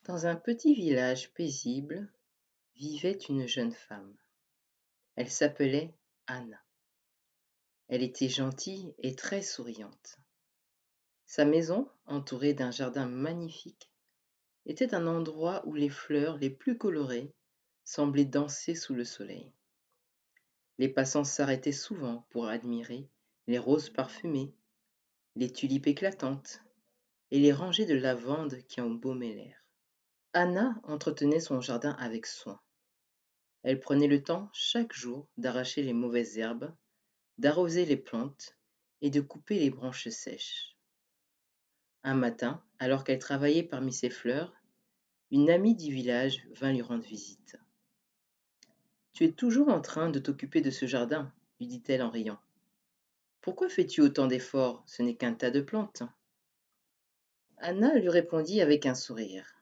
Dans un petit village paisible vivait une jeune femme. Elle s'appelait Anna. Elle était gentille et très souriante. Sa maison, entourée d'un jardin magnifique, était un endroit où les fleurs les plus colorées semblaient danser sous le soleil. Les passants s'arrêtaient souvent pour admirer les roses parfumées, les tulipes éclatantes et les rangées de lavandes qui embaumaient l'air. Anna entretenait son jardin avec soin. Elle prenait le temps chaque jour d'arracher les mauvaises herbes, d'arroser les plantes et de couper les branches sèches. Un matin, alors qu'elle travaillait parmi ses fleurs, une amie du village vint lui rendre visite. Tu es toujours en train de t'occuper de ce jardin, lui dit-elle en riant. Pourquoi fais-tu autant d'efforts? Ce n'est qu'un tas de plantes. Anna lui répondit avec un sourire.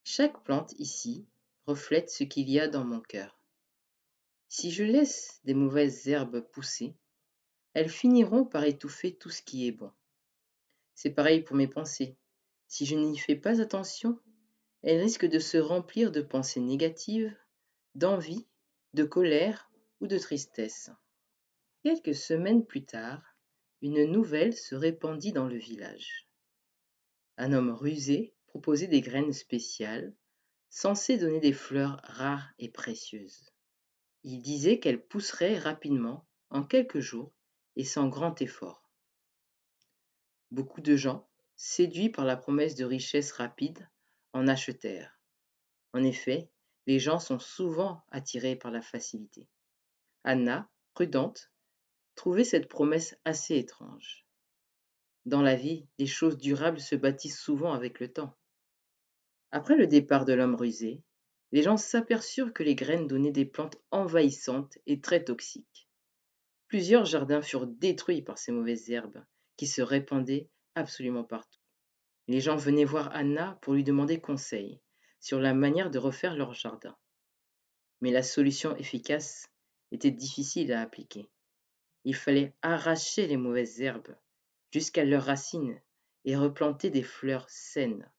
Chaque plante ici reflète ce qu'il y a dans mon cœur. Si je laisse des mauvaises herbes pousser, elles finiront par étouffer tout ce qui est bon. C'est pareil pour mes pensées. Si je n'y fais pas attention, elles risquent de se remplir de pensées négatives, d'envie, de colère ou de tristesse. Quelques semaines plus tard, une nouvelle se répandit dans le village. Un homme rusé proposait des graines spéciales, censées donner des fleurs rares et précieuses. Il disait qu'elles pousseraient rapidement, en quelques jours, et sans grand effort. Beaucoup de gens, séduits par la promesse de richesses rapides, en achetèrent. En effet, les gens sont souvent attirés par la facilité. Anna, prudente, trouvait cette promesse assez étrange. Dans la vie, les choses durables se bâtissent souvent avec le temps. Après le départ de l'homme rusé, les gens s'aperçurent que les graines donnaient des plantes envahissantes et très toxiques. Plusieurs jardins furent détruits par ces mauvaises herbes qui se répandaient absolument partout. Les gens venaient voir Anna pour lui demander conseil sur la manière de refaire leur jardin. Mais la solution efficace était difficile à appliquer. Il fallait arracher les mauvaises herbes jusqu'à leurs racines et replanter des fleurs saines.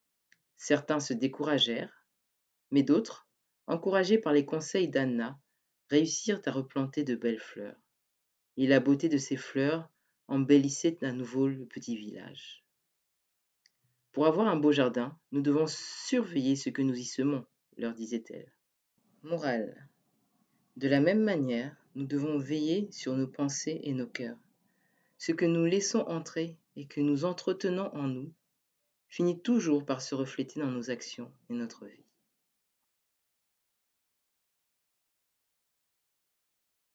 Certains se découragèrent, mais d'autres, encouragés par les conseils d'Anna, réussirent à replanter de belles fleurs. Et la beauté de ces fleurs embellissait à nouveau le petit village. Pour avoir un beau jardin, nous devons surveiller ce que nous y semons, leur disait-elle. Morale. De la même manière, nous devons veiller sur nos pensées et nos cœurs. Ce que nous laissons entrer et que nous entretenons en nous finit toujours par se refléter dans nos actions et notre vie.